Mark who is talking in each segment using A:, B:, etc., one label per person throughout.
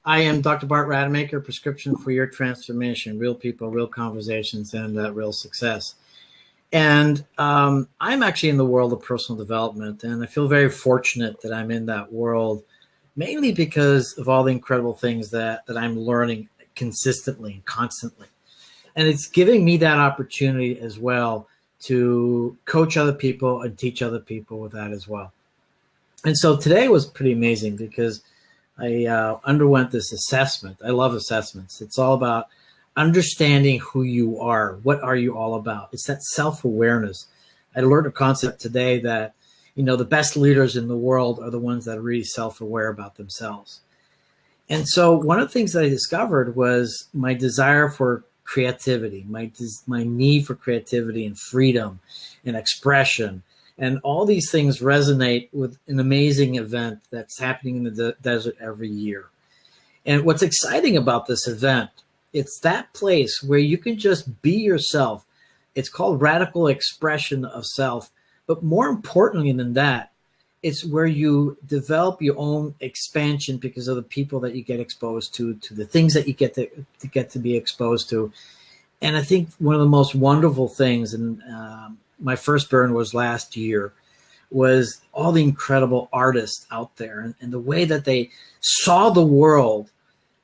A: I am Dr. Bart Rademacher, Prescription for Your Transformation, Real People, Real Conversations, and Real Success. And I'm actually in the world of personal development, and I feel very fortunate that I'm in that world, mainly because of all the incredible things that I'm learning consistently and constantly. And it's giving me that opportunity as well to coach other people and teach other people with that as well. And so today was pretty amazing because I underwent this assessment. I love assessments. It's all about understanding who you are. What are you all about? It's that self-awareness. I learned a concept today that, the best leaders in the world are the ones that are really self-aware about themselves. And so one of the things that I discovered was my desire for creativity, my need for creativity and freedom and expression. And all these things resonate with an amazing event that's happening in the desert every year. And what's exciting about this event, it's that place where you can just be yourself. It's called radical expression of self. But more importantly than that, it's where you develop your own expansion because of the people that you get exposed to the things that you get to be exposed to. And I think one of the most wonderful things, and my first burn was last year, was all the incredible artists out there and the way that they saw the world.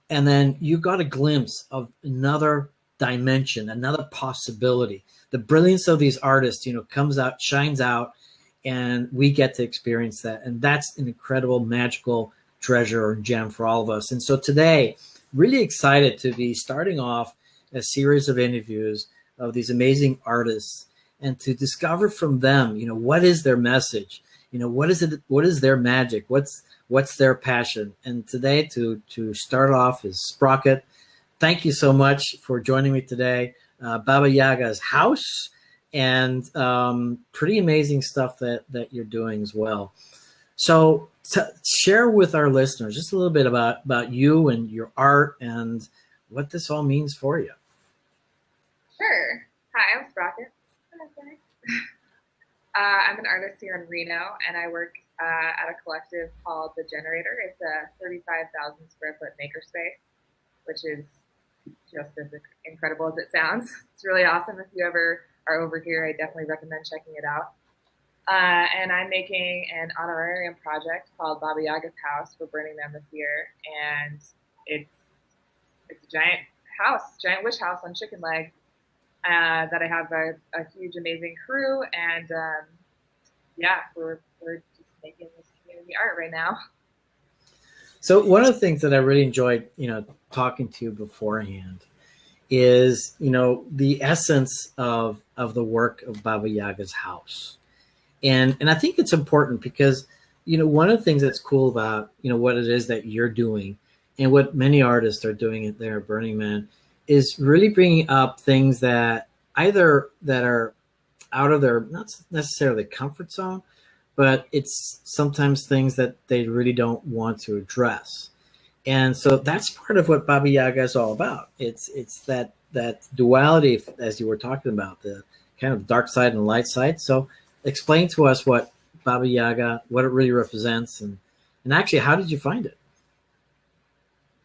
A: And then you got a glimpse of another dimension, another possibility. The brilliance of these artists, comes out, shines out, and we get to experience that. And that's an incredible, magical treasure or gem for all of us. And so today, really excited to be starting off a series of interviews of these amazing artists and to discover from them, what is their message? What is it? What is their magic? What's their passion? And today to start off is Sprocket. Thank you so much for joining me today. Baba Yaga's house, and pretty amazing stuff that you're doing as well. So share with our listeners just a little bit about you and your art and what this all means for you.
B: Sure. Hi, I'm Sprocket. I'm an artist here in Reno, and I work at a collective called The Generator. It's a 35,000 square foot makerspace, which is just as incredible as it sounds. It's really awesome. If you ever are over here, I definitely recommend checking it out. And I'm making an honorarium project called Baba Yaga's house for Burning Man this year, and it's a giant witch house on chicken legs. That I have a huge, amazing crew, and we're just making this community art right now.
A: So one of the things that I really enjoyed, talking to you beforehand is, the essence of the work of Baba Yaga's house. And I think it's important because, one of the things that's cool about, what it is that you're doing and what many artists are doing there at Burning Man is really bringing up things that either that are out of their, not necessarily comfort zone, but it's sometimes things that they really don't want to address. And so that's part of what Baba Yaga is all about. It's that duality, as you were talking about, the kind of dark side and light side. So explain to us what Baba Yaga, what it really represents, and actually, how did you find it?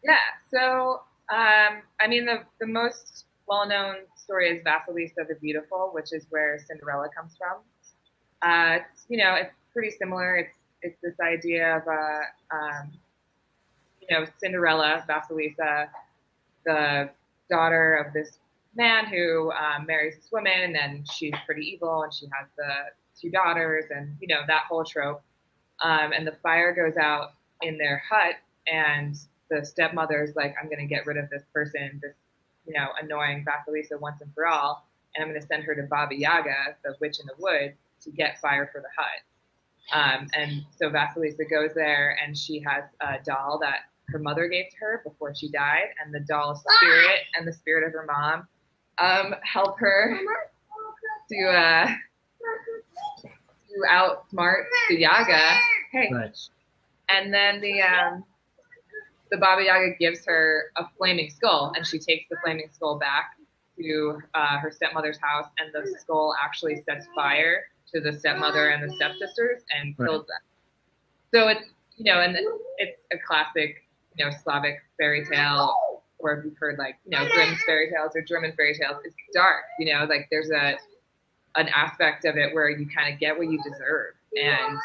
B: Yeah, so the most well-known story is Vasilisa the Beautiful, which is where Cinderella comes from. It's pretty similar. It's this idea of Cinderella, Vasilisa, the daughter of this man who marries this woman, and she's pretty evil, and she has the two daughters, and that whole trope. And the fire goes out in their hut, and the stepmother's like, I'm going to get rid of this person, this annoying Vasilisa once and for all, and I'm going to send her to Baba Yaga, the witch in the woods, to get fire for the hut. And so Vasilisa goes there, and she has a doll that her mother gave to her before she died, and the doll's spirit and the spirit of her mom help her to outsmart the Yaga. Hey, right. And then the Baba Yaga gives her a flaming skull, and she takes the flaming skull back to her stepmother's house, and the skull actually sets fire to the stepmother and the stepsisters and kills them. So it's and it's a classic Slavic fairy tale, or if you've heard like, Grimm's fairy tales or German fairy tales, it's dark, like there's an aspect of it where you kind of get what you deserve. And,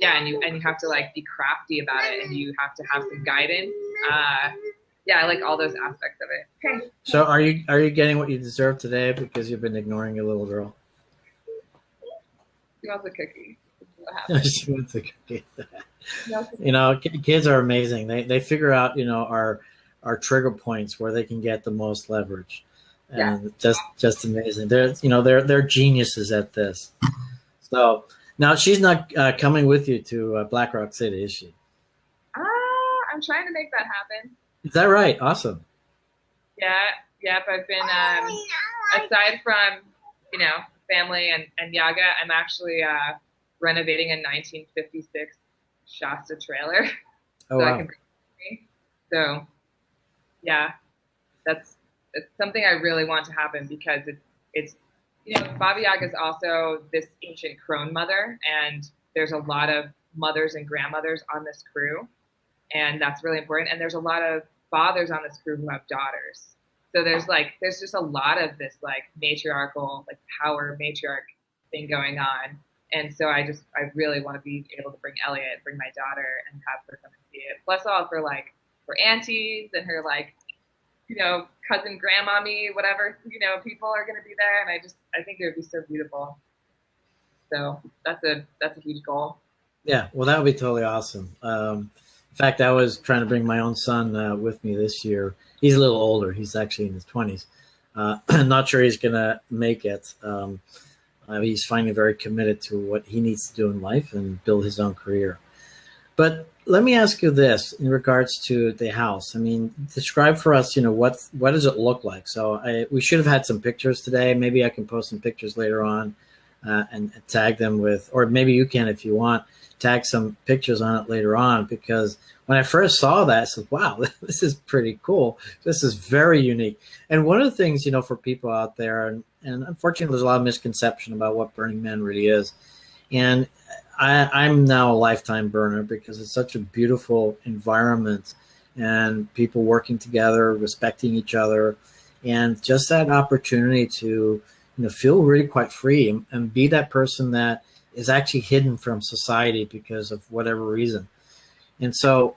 B: yeah, and you have to like be crafty about it, and you have to have some guidance. Yeah, I like all those aspects of it. Okay.
A: So are you getting what you deserve today because you've been ignoring your little girl?
B: She wants a cookie.
A: She wants a cookie. Kids are amazing. They figure out our trigger points where they can get the most leverage, and just amazing. They're geniuses at this. So now she's not coming with you to Black Rock City, is she?
B: I'm trying to make that happen.
A: Is that right? Awesome.
B: Yeah, yep. I've been aside from family and Yaga, I'm actually renovating a 1956 Shasta trailer.
A: Oh, wow.
B: I can bring it with me. So yeah, it's something I really want to happen, because it's Baba Yaga is also this ancient crone mother, and there's a lot of mothers and grandmothers on this crew, and that's really important. And there's a lot of fathers on this crew who have daughters. So there's just a lot of this like matriarchal, like power matriarch thing going on. And so I really want to be able to bring Elliot, bring my daughter, and have her come and see it. Plus all for aunties and her cousin grandmommy, whatever, people are going to be there. And I think it would be so beautiful. So that's a huge goal.
A: Yeah, well, that would be totally awesome. In fact, I was trying to bring my own son with me this year. He's a little older. He's actually in his 20s. Not sure he's going to make it. He's finally very committed to what he needs to do in life and build his own career. But let me ask you this in regards to the house. I mean, describe for us, what does it look like? So we should have had some pictures today. Maybe I can post some pictures later on and tag them with, or maybe you can, if you want, tag some pictures on it later on, because when I first saw that, I said, wow, this is pretty cool. This is very unique. And one of the things, for people out there, and unfortunately there's a lot of misconception about what Burning Man really is. And I'm now a lifetime burner because it's such a beautiful environment, and people working together, respecting each other, and just that opportunity to feel really quite free and be that person that is actually hidden from society because of whatever reason. And so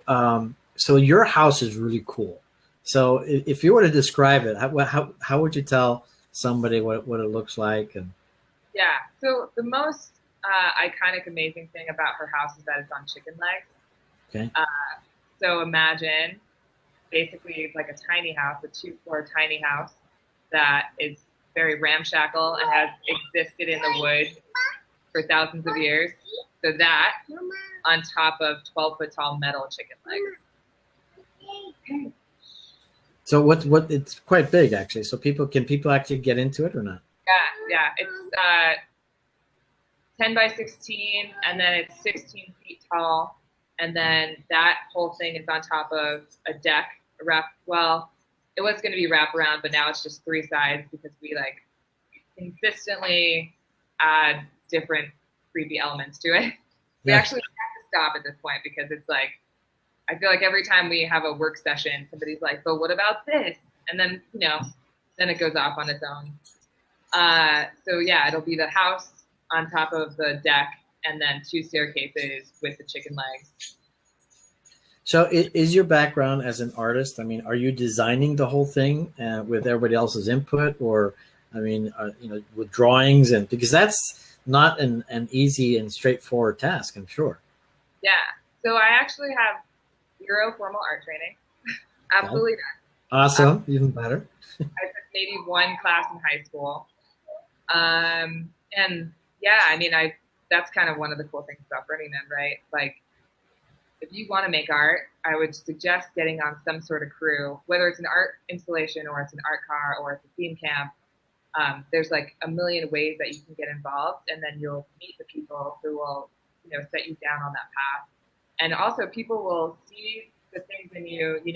A: so your house is really cool. So if you were to describe it, how would you tell somebody what it looks like? And
B: yeah, so the most iconic, amazing thing about her house is that it's on chicken legs.
A: Okay.
B: So imagine basically it's like a tiny house, a 2-floor tiny house that is very ramshackle and has existed in the wood for thousands of years. So that on top of 12-foot tall metal chicken legs.
A: So what it's quite big actually. So can people actually get into it or not?
B: Yeah. It's 10 by 16, and then it's 16 feet tall, and then that whole thing is on top of a deck. It was going to be wraparound, but now it's just 3 sides because we consistently add different creepy elements to it. We actually have to stop at this point because it's I feel like every time we have a work session, somebody's like, but what about this? And then, then it goes off on its own. So yeah, it'll be the house on top of the deck, and then 2 staircases with the chicken legs.
A: So is your background as an artist? I mean, are you designing the whole thing with everybody else's input, or, I mean, with drawings? And because that's not an easy and straightforward task, I'm sure.
B: Yeah. So I actually have 0 formal art training. Absolutely
A: none. Awesome. Even better.
B: I took maybe 1 class in high school. And yeah, I mean, that's kind of one of the cool things about Burning Man, right? If you want to make art, I would suggest getting on some sort of crew, whether it's an art installation or it's an art car or it's a theme camp. There's a million ways that you can get involved, and then you'll meet the people who will, set you down on that path. And also people will see the things in you, the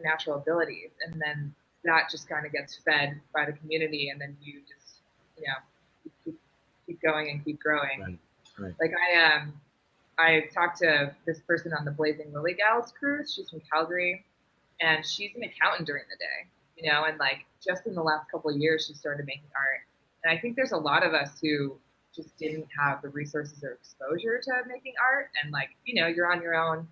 B: natural abilities, and then that just kind of gets fed by the community, and then you just, keep going and keep growing.
A: Right.
B: I I talked to this person on the Blazing Lily Gals cruise. She's from Calgary, and she's an accountant during the day, you know, and like just in the last couple of years, she started making art. And I think there's a lot of us who just didn't have the resources or exposure to making art. And like, you know, you're on your own,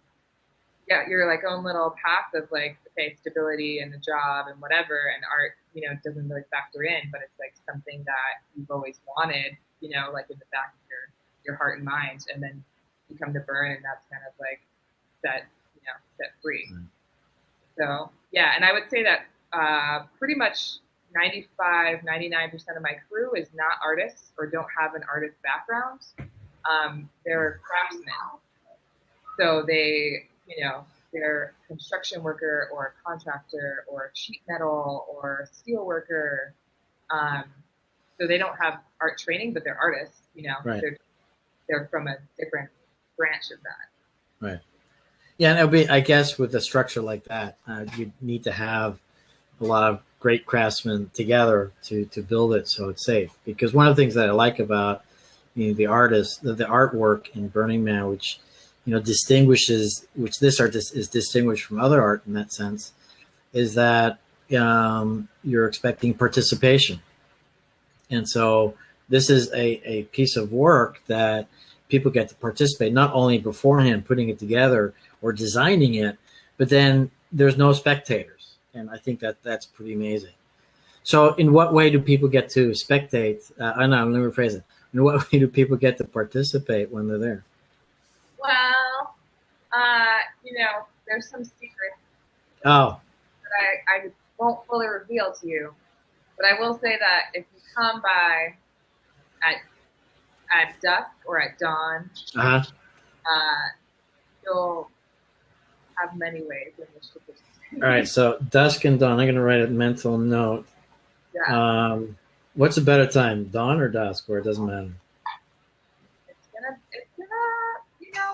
B: yeah, your like own little path of like, okay, stability and a job and whatever. And art, you know, doesn't really factor in, but it's like something that you've always wanted, you know, like in the back of your heart and mind. And then you come to burn, and that's kind of like set, you know, set free. Mm. So yeah, and I would say that pretty much 95, 99% of my crew is not artists or don't have an artist background. They're craftsmen. So they, you know, they're a construction worker or a contractor or a sheet metal or a steel worker. So they don't have art training, but they're artists, you know.
A: Right.
B: They're from a different branch of that.
A: Right. Yeah, and it'll be, I guess, with a structure like that, you need to have a lot of great craftsmen together to build it so it's safe. Because one of the things that I like about, you know, the artwork in Burning Man, which, you know, distinguishes, which this art is distinguished from other art in that sense, is that you're expecting participation. And so this is a piece of work that people get to participate, not only beforehand putting it together or designing it, but then there's no spectators. And I think that that's pretty amazing. So in what way do people get to spectate? Let me rephrase it. In what way do people get to participate when they're there?
B: Well, you know, there's some secrets
A: that
B: I won't fully reveal to you. But I will say that if you come by at dusk or at dawn, you'll have many ways in which to participate.
A: All right, so dusk and dawn. I'm going to write a mental note. Yeah. What's a better time, dawn or dusk, or it doesn't matter?
B: It's gonna, you know,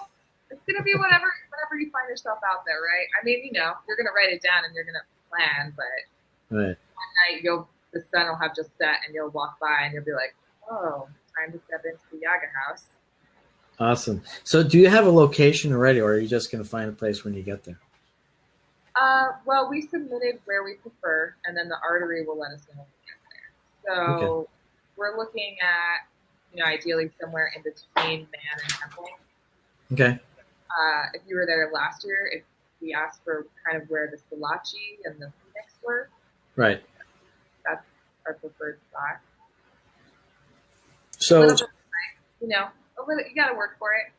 B: it's gonna be whenever you find yourself out there, right? I mean, you know, you're gonna write it down and you're gonna plan, but
A: right.
B: One night the sun will have just set, and you'll walk by and you'll be like, oh, time to step into the Yaga house.
A: Awesome. So do you have a location already, or are you just going to find a place when you get there?
B: Well, we submitted where we prefer, and then the artery will let us know when we get there. So okay. We're looking at, you know, ideally somewhere in between Man and Temple.
A: Okay.
B: If you were there last year, we asked for kind of where the Salachi and the Phoenix were.
A: Right.
B: That's our preferred spot.
A: So,
B: you know, you got to work for it.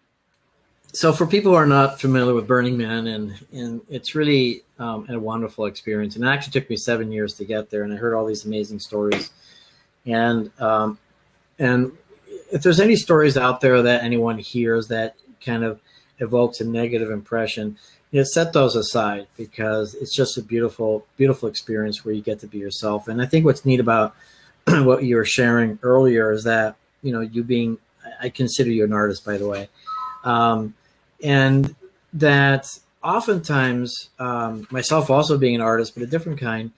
A: So for people who are not familiar with Burning Man, and it's really a wonderful experience. And it actually took me 7 years to get there, and I heard all these amazing stories. And if there's any stories out there that anyone hears that kind of evokes a negative impression, you know, set those aside, because it's just a beautiful, beautiful experience where you get to be yourself. And I think what's neat about what you were sharing earlier is that, you know, you being, I consider you an artist, by the way. And that oftentimes, myself also being an artist, but a different kind,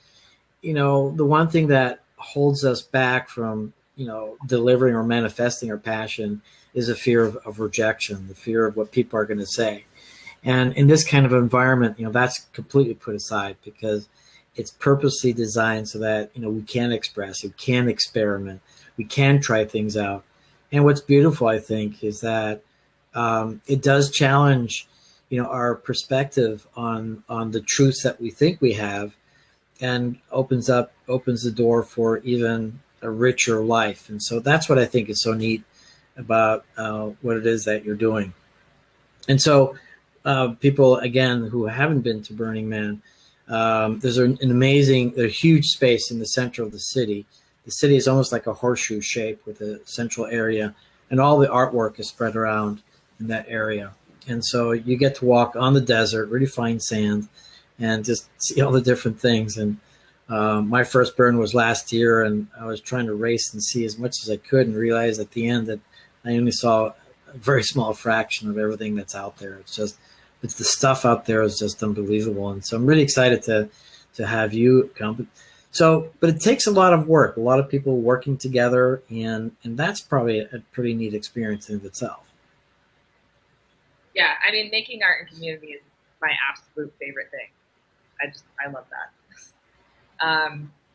A: you know, the one thing that holds us back from, you know, delivering or manifesting our passion is a fear of rejection, the fear of what people are going to say. And in this kind of environment, you know, that's completely put aside, because it's purposely designed so that, you know, we can express, we can experiment, we can try things out. And what's beautiful, I think, is that it does challenge, you know, our perspective on the truths that we think we have, and opens the door for even a richer life. And so that's what I think is so neat about what it is that you're doing. And so people, again, who haven't been to Burning Man, there's a huge space in the center of the city. The city is almost like a horseshoe shape with a central area, and all the artwork is spread around in that area. And so you get to walk on the desert, really fine sand, and just see all the different things. And my first burn was last year, and I was trying to race and see as much as I could, and realized at the end that I only saw a very small fraction of everything that's out there. It's the stuff out there is just unbelievable. And so I'm really excited to have you come. So, but it takes a lot of work, a lot of people working together, and that's probably a pretty neat experience in itself.
B: Yeah, I mean, making art and community is my absolute favorite thing. I love that.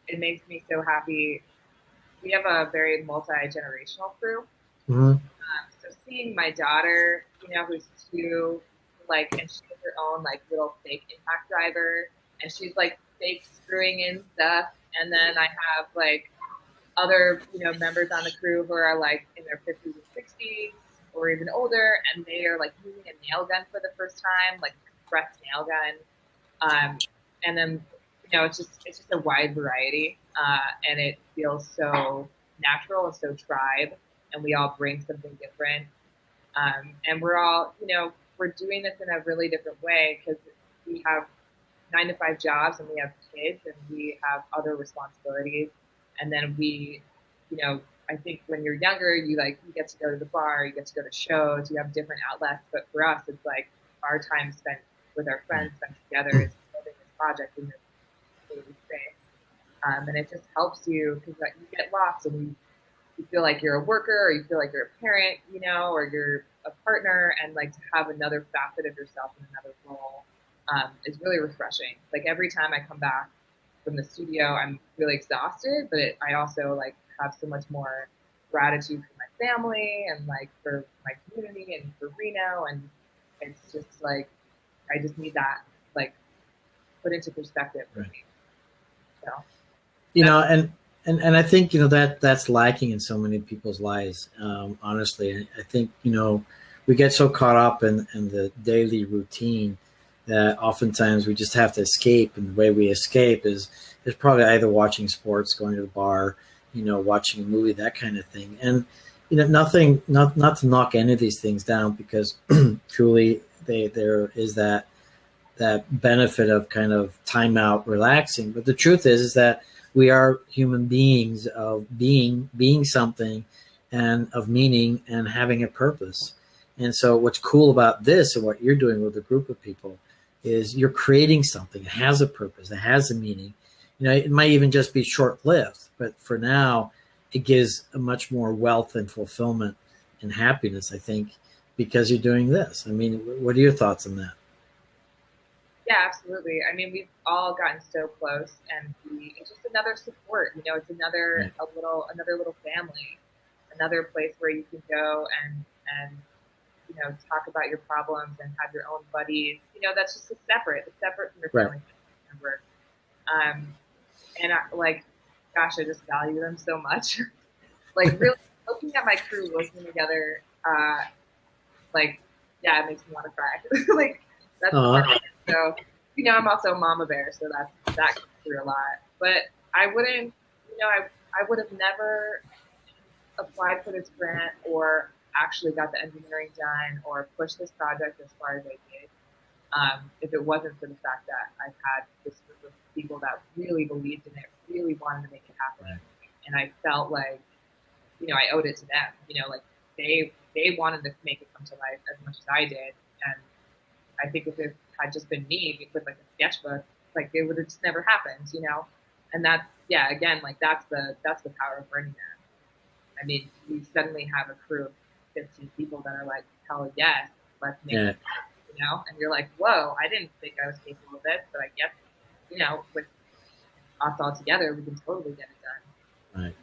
B: It makes me so happy. We have a very multi-generational crew.
A: Hmm.
B: So seeing my daughter, who's 2, like, and she has her own like little fake impact driver, and she's like fake screwing in stuff, and then I have like other, members on the crew who are like in their 50s and 60s or even older, and they are like using a nail gun for the first time, like an express nail gun. And then, it's just a wide variety, and it feels so natural and so tribe, and we all bring something different. And we're all, we're doing this in a really different way because we have 9 to 5 jobs and we have kids and we have other responsibilities. And then I think when you're younger, you get to go to the bar, you get to go to shows, you have different outlets. But for us, it's like our time spent with our friends, spent together, is building this project in this daily space. And it just helps you because you get lost and you feel like you're a worker or you feel like you're a parent, or you're a partner, and like to have another facet of yourself in another role is really refreshing. Like every time I come back from the studio, I'm really exhausted, but I also like have so much more gratitude for my family and like for my community and for Reno, and it's just like I just need that like put into perspective for
A: Right.
B: me. So
A: You
B: that's
A: know, and I think that's lacking in so many people's lives. Honestly, I think we get so caught up in the daily routine that oftentimes we just have to escape, and the way we escape is probably either watching sports, going to the bar, watching a movie, that kind of thing. And nothing, not to knock any of these things down, because truly there is that benefit of kind of time out, relaxing. But the truth is that we are human beings of being something, and of meaning, and having a purpose. And so what's cool about this and what you're doing with a group of people is you're creating something. It has a purpose. It has a meaning. It might even just be short lived, but for now, it gives a much more wealth and fulfillment and happiness, I think, because you're doing this. I mean, what are your thoughts on that?
B: Yeah, absolutely. I mean, we've all gotten so close, and it's just another support. It's
A: Right.
B: another little family, another place where you can go and talk about your problems and have your own buddies. That's just it's separate from your
A: Right.
B: family member. Um, and gosh, I just value them so much. Like really looking at my crew working together, like yeah, it makes me want to cry. Like that's the part.
A: Uh,
B: So I'm also a mama bear, so that comes through a lot. But I wouldn't, I would have never applied for this grant or actually got the engineering done or pushed this project as far as I did if it wasn't for the fact that I've had this group of people that really believed in it, really wanted to make it happen,
A: right.
B: and I felt like I owed it to them. Like they wanted to make it come to life as much as I did, and I think if it had just been me with like a sketchbook, like it would have just never happened. And that's yeah, again, like that's the power of Burning Man. I mean, you suddenly have a crew of 15 people that are like, hell yes, let's make
A: Yeah.
B: it, and you're like, whoa, I didn't think I was capable of this, but I guess, with us all together, we can totally get it done.
A: Right.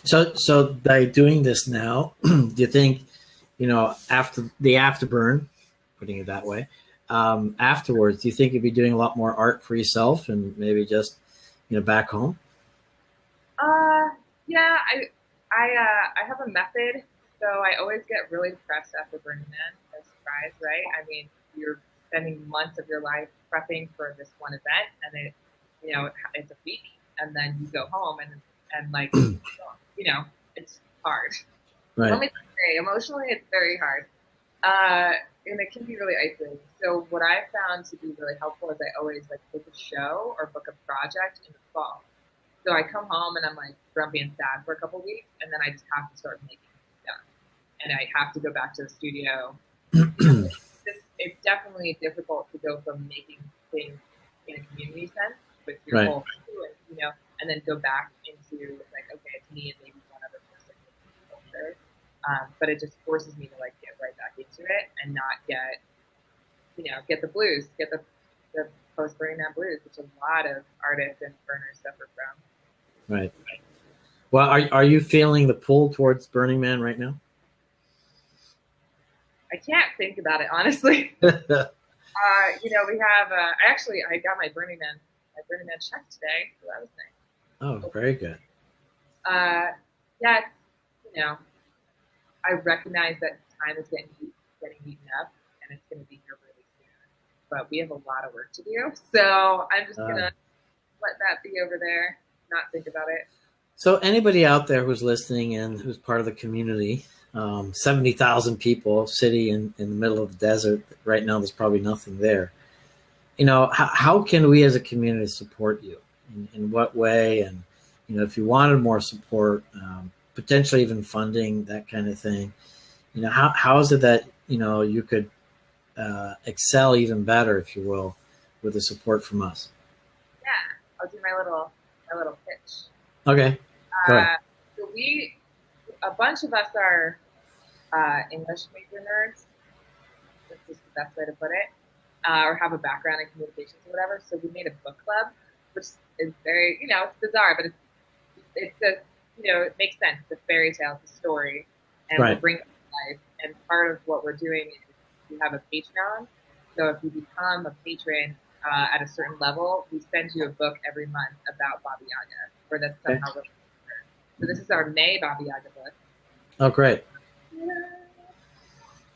B: Yeah.
A: So by doing this now, do you think, after the afterburn, putting it that way, afterwards, do you think you'd be doing a lot more art for yourself and maybe just, back home?
B: Yeah, I have a method, so I always get really depressed after Burning Man. No surprise, right? I mean, you're spending months of your life prepping for this one event, and it's a week, and then you go home, and like, it's hard. Let
A: Right.
B: me say, emotionally, it's very hard, uh, and it can be really isolating. So what I found to be really helpful is I always like book a show or book a project in the fall. So I come home and I'm like grumpy and sad for a couple weeks, and then I just have to start making stuff, and I have to go back to the studio. It's definitely difficult to go from making things in a community sense with your
A: Right.
B: whole crew, and then go back into like, okay, it's me and maybe one other person in the culture. But it just forces me to like get right back into it and not get, get the blues, get the post Burning Man blues, which a lot of artists and burners suffer from.
A: Right. Well, are you feeling the pull towards Burning Man right now?
B: I can't think about it honestly. We have. I got my Burning Man check today, so that was nice.
A: Oh, very good.
B: Yeah, I recognize that time is getting eaten up, and it's going to be here really soon. But we have a lot of work to do, so I'm just gonna let that be over there, not think about it.
A: So anybody out there who's listening and who's part of the community, 70,000 people, city in the middle of the desert. Right now, there's probably nothing there. How can we as a community support you? In what way? And, if you wanted more support, potentially even funding, that kind of thing, how is it that, you could excel even better, if you will, with the support from us?
B: Yeah, I'll do my little pitch.
A: Okay, go ahead.
B: So a bunch of us are English major nerds. That's just the best way to put it. Or have a background in communications or whatever. So we made a book club, which is very, it's bizarre, but it makes sense. It's a fairy tale, it's a story, and
A: Right.
B: we'll bring it to life. And part of what we're doing is we have a Patreon. So if you become a patron at a certain level, we send you a book every month about Baba Yaga, or that's somehow related to her. So this is our May Baba Yaga book.
A: Oh, great.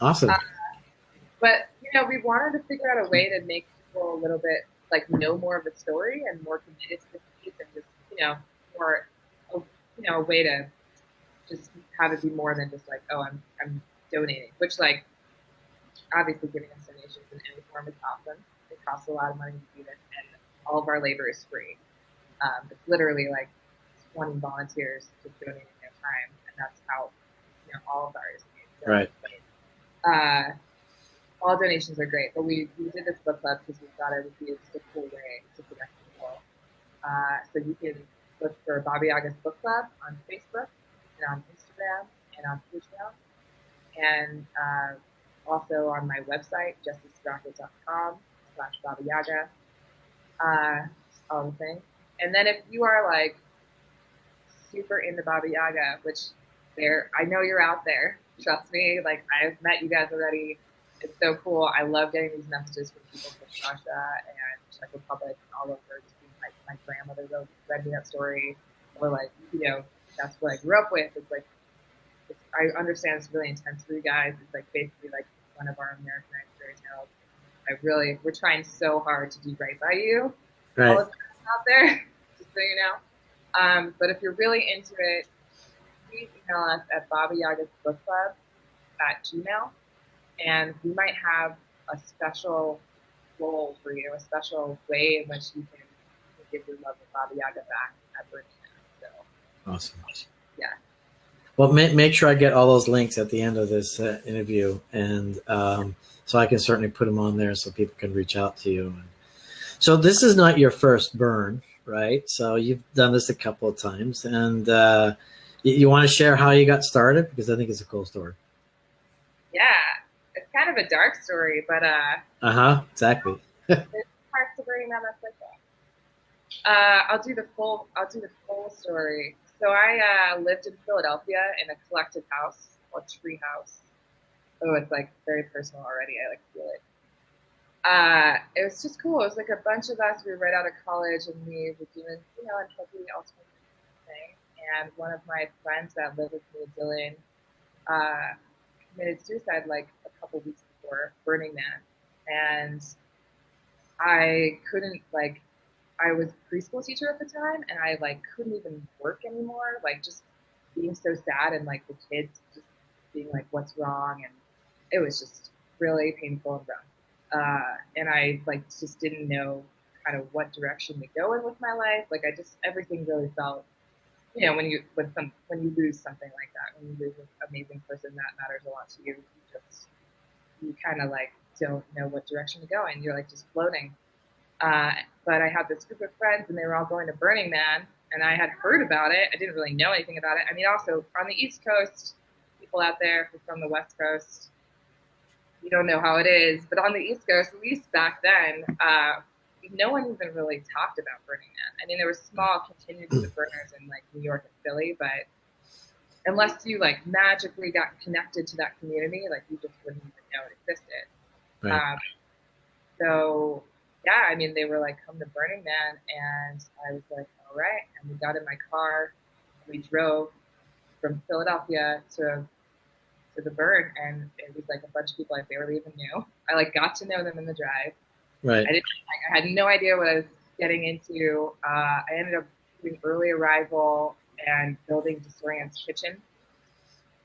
A: Awesome.
B: But we wanted to figure out a way to make people a little bit know more of the story and more committed to the piece, and just more a way to just have it be more than just I'm donating, which obviously giving us donations in any form is awesome. It costs a lot of money to do this, and all of our labor is free. It's literally 20 volunteers just donating their time, and that's how all of ours is made. So,
A: Right.
B: All donations are great, but we did this book club because we thought it would be just a cool way to connect people. So you can look for Baba Yaga's Book Club on Facebook and on Instagram and on Patreon, and also on my website, justicesprocket.com/Baba Yaga. All the things. And then if you are super into Baba Yaga, which I know you're out there. Trust me, I've met you guys already. It's so cool. I love getting these messages from people from Russia and Czech Republic and all over. Just being my grandmother read me that story, or that's what I grew up with. I understand it's really intense for you guys. It's basically one of our Americanized fairy tales. We're trying so hard to do right by you,
A: Right.
B: all the time out there, just so you know. But if you're really into it, please email us at babayaga's.bookclub@gmail.com. And we might have a special role for you, a special way in which you can give your love of Baba Yaga back at Burning Man. So,
A: Awesome.
B: Yeah.
A: Well, make sure I get all those links at the end of this interview, and so I can certainly put them on there so people can reach out to you. So this is not your first burn, right? So you've done this a couple of times, and you want to share how you got started, because I think it's a cool story.
B: Yeah. It's kind of a dark story, but
A: exactly.
B: There's parts of Burning Man that's like that. I'll do the full story. So I lived in Philadelphia in a collective house, or tree house. Oh, it's very personal already. I feel it. It was just cool. It was a bunch of us. We were right out of college, and we were doing a totally alternative thing. And one of my friends that lived with me, Dylan, committed suicide a couple weeks before Burning Man, and I couldn't I was a preschool teacher at the time, and I couldn't even work anymore, just being so sad, and the kids just being what's wrong, and it was just really painful and rough. And I just didn't know kind of what direction to go in with my life. Everything really felt, when you lose something like that, when you lose an amazing person that matters a lot to you, you kind of don't know what direction to go in. You're just floating. But I had this group of friends, and they were all going to Burning Man, and I had heard about it. I didn't really know anything about it. I mean, also on the East Coast, people out there who are from the West Coast, you don't know how it is, but on the East Coast, at least back then, no one even really talked about Burning Man. I mean, there were small communities of burners in like New York and Philly, but unless you like magically got connected to that community, like you just wouldn't even know it existed.
A: Right.
B: So yeah, I mean, they were like, "Come to Burning Man," and I was like, "All right." And we got in my car, and we drove from Philadelphia to the burn, and it was like a bunch of people I barely even knew. I like got to know them in the drive.
A: Right.
B: I had no idea what I was getting into. I ended up doing early arrival and building Disorient's kitchen,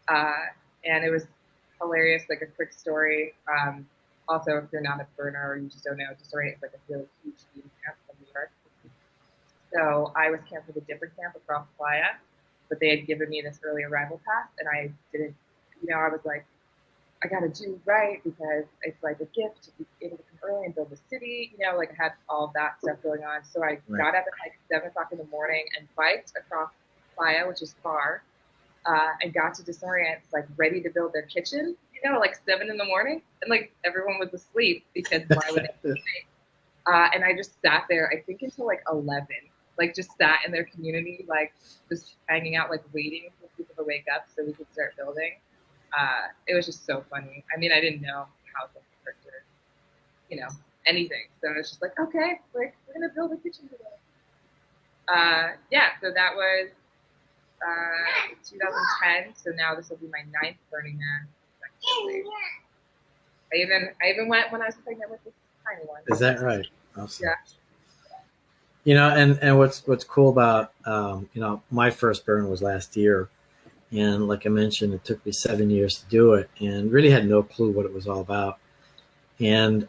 B: and it was hilarious. Like a quick story. Also, if you're not a burner or you just don't know, Disorient is like a really huge ski camp from New York. So I was camped with a different camp across Playa, but they had given me this early arrival pass, and I didn't. I was like, I got to do right because it's like a gift to be able to come early and build the city. Like I had all of that stuff going on. So I got up at like 7 o'clock in the morning and biked across Playa, which is far, and got to Disorient, like ready to build their kitchen, like 7 in the morning. And like everyone was asleep because why would they? And I just sat there, I think until like 11, like just sat in their community, like just hanging out, like waiting for people to wake up so we could start building. It was just so funny. I mean, I didn't know how to work or, anything. So I was just like, okay, like we're gonna build a kitchen today. Yeah, so that was 2010. So now this will be my 9th Burning Man. I even went when I was pregnant with this tiny one.
A: Is that right? Awesome.
B: Yeah.
A: And what's cool about my first burn was last year. And like I mentioned, it took me 7 years to do it and really had no clue what it was all about. And,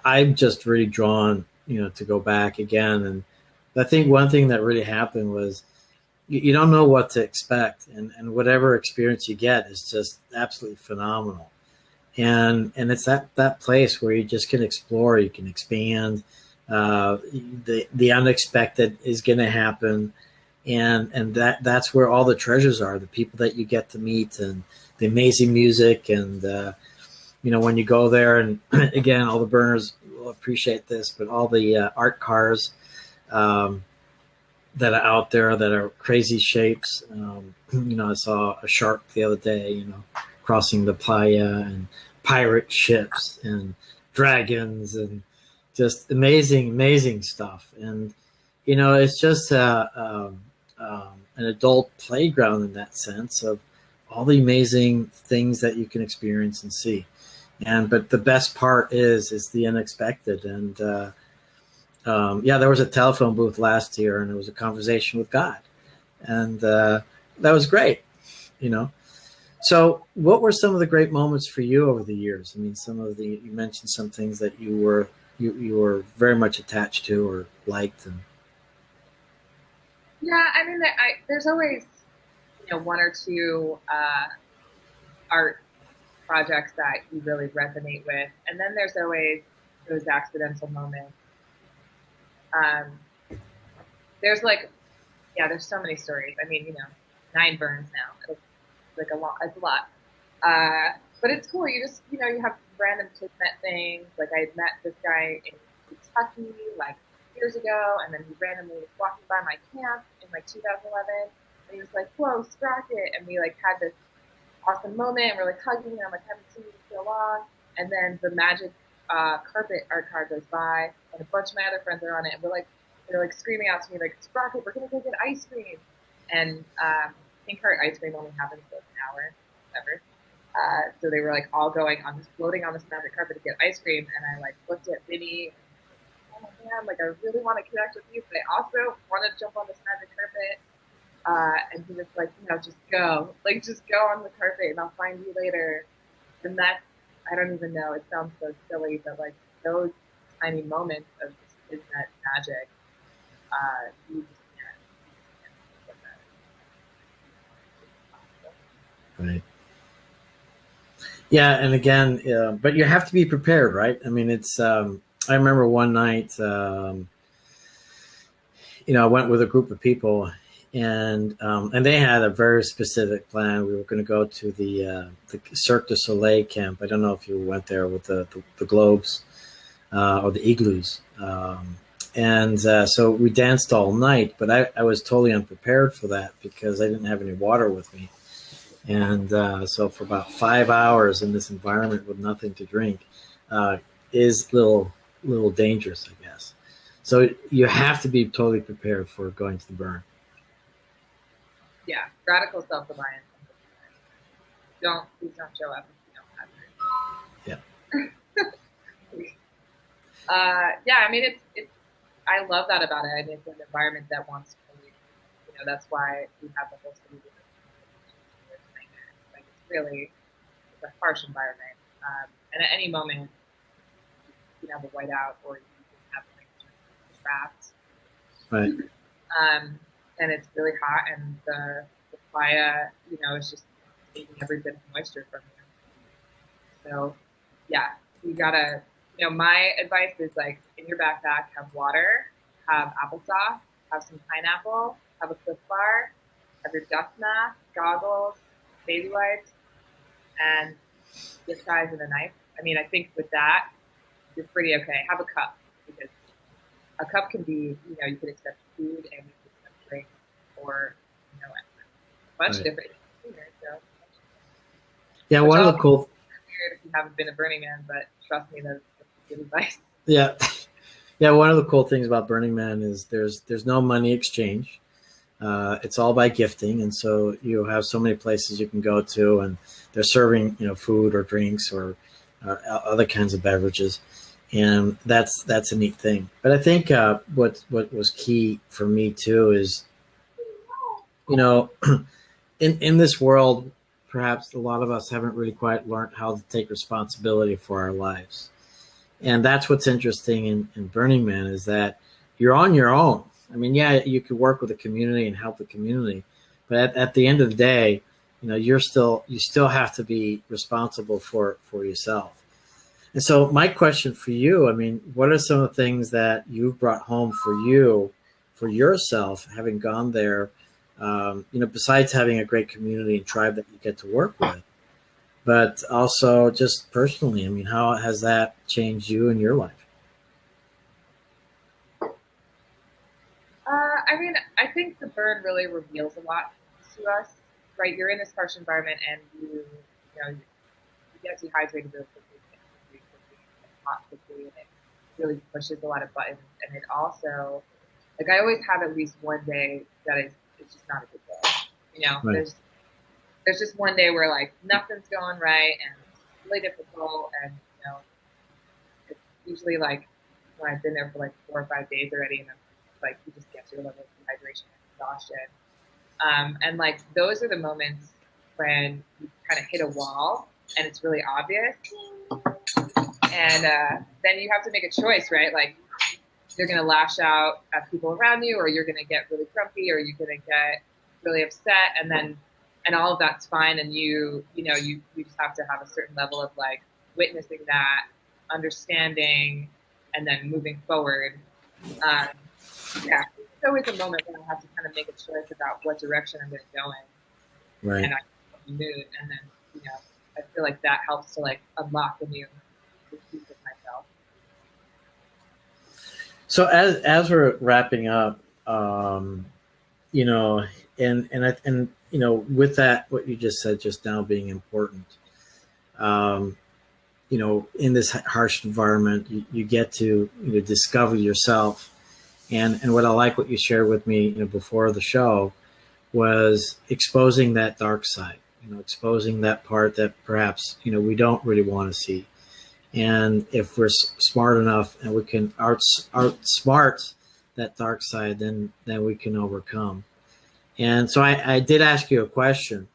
A: I'm just really drawn, to go back again. And I think one thing that really happened was you don't know what to expect. And whatever experience you get is just absolutely phenomenal. And it's that place where you just can explore, you can expand. The unexpected is going to happen. And that's where all the treasures are, the people that you get to meet and the amazing music. And, when you go there and again, all the burners will appreciate this, but all the art cars that are out there that are crazy shapes. I saw a shark the other day, crossing the playa, and pirate ships and dragons and just amazing stuff. And, it's just an adult playground in that sense of all the amazing things that you can experience and see. But the best part is the unexpected. And there was a telephone booth last year, and it was a conversation with God, and that was great. So what were some of the great moments for you over the years? I mean, you mentioned some things that you were very much attached to or liked. And
B: Yeah, I mean, there's always, one or two art projects that you really resonate with, and then there's always those accidental moments. There's there's so many stories. I mean, 9 burns now. It's like a lot. It's a lot. But it's cool. You just, you have random kismet things. Like I met this guy in Kentucky like years ago, and then he randomly was walking by my camp in like 2011, and he was like, "Whoa, Sprocket!" And we like had this awesome moment, and we're like hugging, and I'm like, "Haven't seen you in so long." And then the magic carpet art card goes by, and a bunch of my other friends are on it, and they're like screaming out to me like, "Sprocket, we're gonna go get ice cream!" And I think her ice cream only happens for an hour, whatever. So they were like all floating on this magic carpet to get ice cream, and I like looked at Vinny. Oh my man, like I really want to connect with you, but I also want to jump on this magic carpet. And he was like, just go on the carpet, and I'll find you later. And I don't even know. It sounds so silly, but like those tiny moments of just internet magic, you just can't.
A: right. Yeah, and again, but you have to be prepared, right? I mean, it's. I remember one night, I went with a group of people, and they had a very specific plan. We were going to go to the Cirque du Soleil camp. I don't know if you went there with the globes or the igloos. And so we danced all night, but I was totally unprepared for that because I didn't have any water with me. And so for about 5 hours in this environment with nothing to drink is little dangerous, I guess. So you have to be totally prepared for going to the burn.
B: Yeah, radical self-reliance. Please don't show up if you don't have
A: Yeah.
B: it. Yeah, I mean, I love that about it. I mean, it's an environment that wants to, that's why we have the whole city. Like, it's a harsh environment. And at any moment, you can have a whiteout or you can have like trapped.
A: Right.
B: And it's really hot, and the playa, is just taking every bit of moisture from you. So, yeah, you gotta, my advice is like in your backpack, have water, have applesauce, have some pineapple, have a Cliff Bar, have your dust mask, goggles, baby wipes, and your size and a knife. I mean, I think with that, you're pretty okay. Have a cup, because a cup can be, you can accept food and you can accept drinks or, a bunch of different things. So,
A: Yeah,
B: which
A: one of
B: all
A: the cool.
B: weird if you haven't been a Burning Man, but trust me, that's good advice.
A: Yeah, yeah. One of the cool things about Burning Man is there's no money exchange. It's all by gifting, and so you have so many places you can go to, and they're serving food or drinks or other kinds of beverages, and that's a neat thing. But I think what was key for me too is you know in this world, perhaps a lot of us haven't really quite learned how to take responsibility for our lives. And that's what's interesting in Burning Man is that you're on your own. I mean, yeah, you could work with the community and help the community, but at the end of the day, you still have to be responsible for yourself. And so my question for you, I mean, what are some of the things that you've brought home for you, for yourself, having gone there, besides having a great community and tribe that you get to work with, but also just personally, I mean, how has that changed you in your life?
B: I mean, I think the burn really reveals a lot to us, right? You're in this harsh environment, and you get dehydrated really quickly, and hot quickly, and it really pushes a lot of buttons. And it also, like, I always have at least one day that is it's just not a good day.
A: Right.
B: There's just one day where like nothing's going right, and it's really difficult, and it's usually like when I've been there for like 4 or 5 days already, and I'm like you just get to a level of dehydration and exhaustion. And like those are the moments when you kind of hit a wall and it's really obvious, and then you have to make a choice, right? Like you're going to lash out at people around you, or you're going to get really grumpy, or you're going to get really upset, and all of that's fine, and you just have to have a certain level of like witnessing that, understanding, and then moving forward. Um, yeah, it's always a moment when I have to kind of make a choice about what direction I'm going to go in,
A: Right.
B: and I mood, and then you know I feel like that helps to like unlock a new piece of myself.
A: So as we're wrapping up, you know, with that, what you just said just now being important, um, in this harsh environment, you get to discover yourself, and what I like what you shared with me, before the show was exposing that dark side, exposing that part that perhaps we don't really want to see. And if we're smart enough and we can outsmart that dark side, then we can overcome. And so I did ask you a question,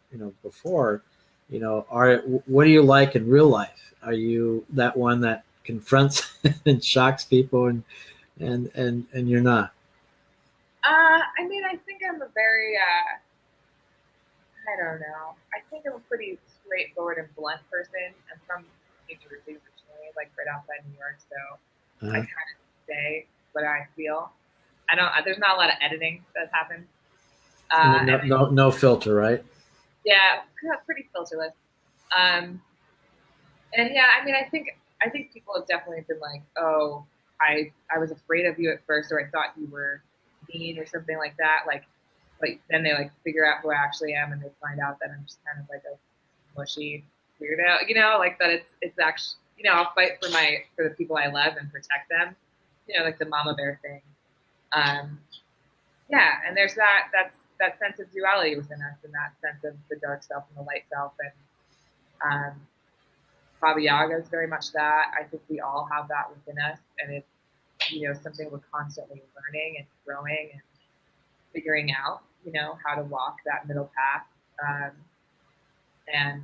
A: before, what do you like in real life? Are you that one that confronts and shocks people, and you're not?
B: I mean, I think I'm a very I don't know. I think I'm a pretty straightforward and blunt person. I'm from New Jersey originally, like right outside New York, so I
A: Uh,
B: kind of say what I feel. I don't. There's not a lot of editing that happens.
A: No, no filter, right?
B: Yeah, pretty filterless. Um, and yeah, I mean, I think people have definitely been like, oh, I was afraid of you at first, or I thought you were mean or something like that. Like then they like figure out who I actually am, and they find out that I'm just kind of like a mushy weirdo, like that it's actually, I'll fight for the people I love and protect them, like the mama bear thing. Um, yeah, and there's that sense of duality within us, and that sense of the dark self and the light self, and um, Baba Yaga is very much that. I think we all have that within us, and it's something we're constantly learning and growing and figuring out, how to walk that middle path. Um, and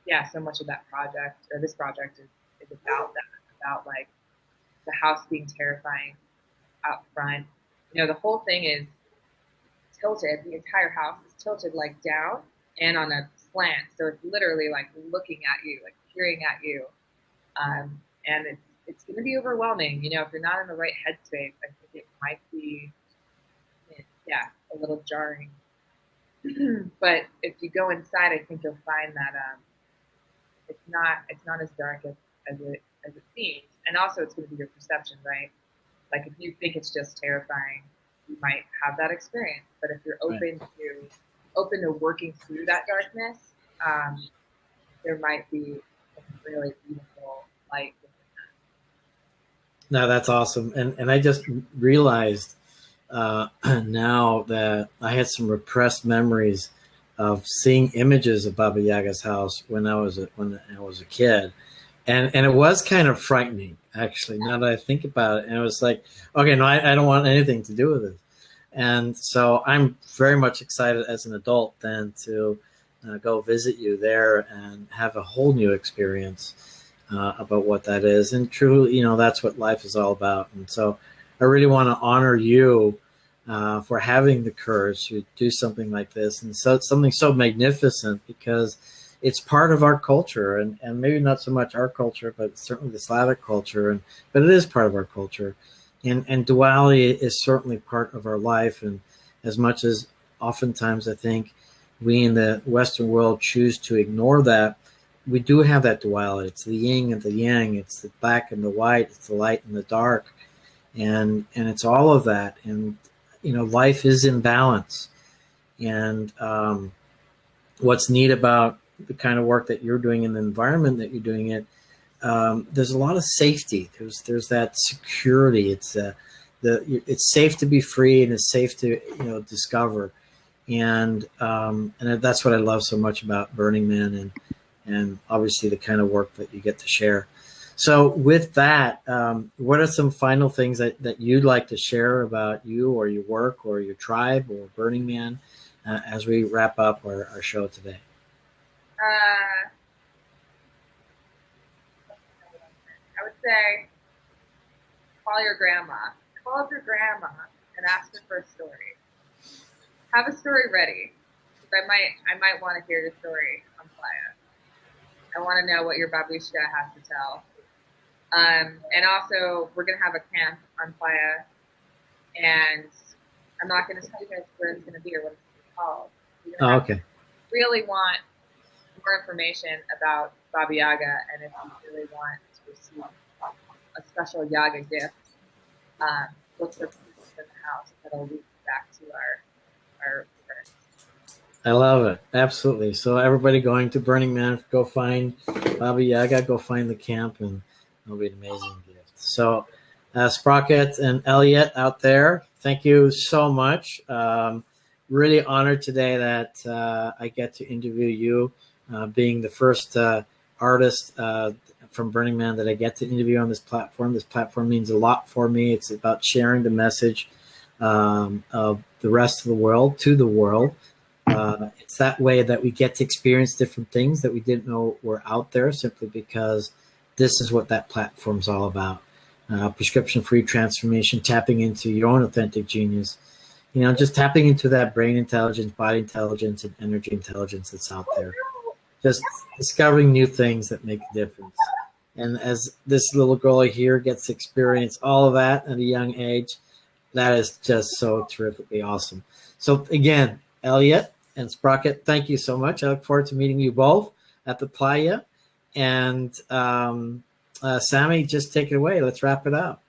B: yeah, so much of that project or this project is about that, about like the house being terrifying out front. The whole thing is tilted. The entire house is tilted like down and on a slant, so it's literally like looking at you, like peering at you. And it's going to be overwhelming. If you're not in the right headspace, I think it might be, yeah, a little jarring. But if you go inside, I think you'll find that it's not as dark as it seems. And also, it's going to be your perception, right? Like if you think it's just terrifying, you might have that experience. But if you're open to working through that darkness, there might be some really beautiful light.
A: No, that's awesome. And I just realized now that I had some repressed memories of seeing images of Baba Yaga's house when I was a kid, and it was kind of frightening actually. Now that I think about it, and it was like, okay, no, I don't want anything to do with it. And so I'm very much excited as an adult then to go visit you there and have a whole new experience about what that is. And truly, that's what life is all about. And so I really want to honor you for having the courage to do something like this, and so something so magnificent, because it's part of our culture, and maybe not so much our culture, but certainly the Slavic culture, but it is part of our culture. And duality is certainly part of our life. And as much as oftentimes I think we in the Western world choose to ignore that, we do have that duality. It's the yin and the yang. It's the black and the white. It's the light and the dark. And it's all of that. And, life is in balance. And what's neat about the kind of work that you're doing in the environment that you're doing it, there's a lot of safety. There's that security. It's safe to be free, and it's safe to discover, and that's what I love so much about Burning Man, and obviously the kind of work that you get to share. So with that, what are some final things that you'd like to share about you or your work or your tribe or Burning Man as we wrap up our show today?
B: I would say call your grandma. Call up your grandma and ask her for a story. Have a story ready. I might want to hear your story on Playa. I want to know what your babushka has to tell. And also, we're going to have a camp on Playa, and I'm not going to tell you guys where it's going to be or what it's going to be called.
A: Oh, okay.
B: Really want more information about Baba Yaga, and if you really want to receive a special Yaga gift, look for pieces in the house that'll lead back to our friends.
A: I love it. Absolutely. So everybody going to Burning Man, go find Baba Yaga, go find the camp, and it'll be an amazing gift. So Sprocket and Elliot out there, thank you so much. Really honored today that I get to interview you, being the first artist from Burning Man that I get to interview on this platform. This platform means a lot for me. It's about sharing the message of the rest of the world to the world. It's that way that we get to experience different things that we didn't know were out there, simply because this is what that platform's all about. Prescription-free transformation, tapping into your own authentic genius. Just tapping into that brain intelligence, body intelligence, and energy intelligence that's out there. Just discovering new things that make a difference. And as this little girl here gets to experience all of that at a young age, that is just so terrifically awesome. So again, Elliot and Sprocket, thank you so much. I look forward to meeting you both at the playa. And Sammy, just take it away. Let's wrap it up.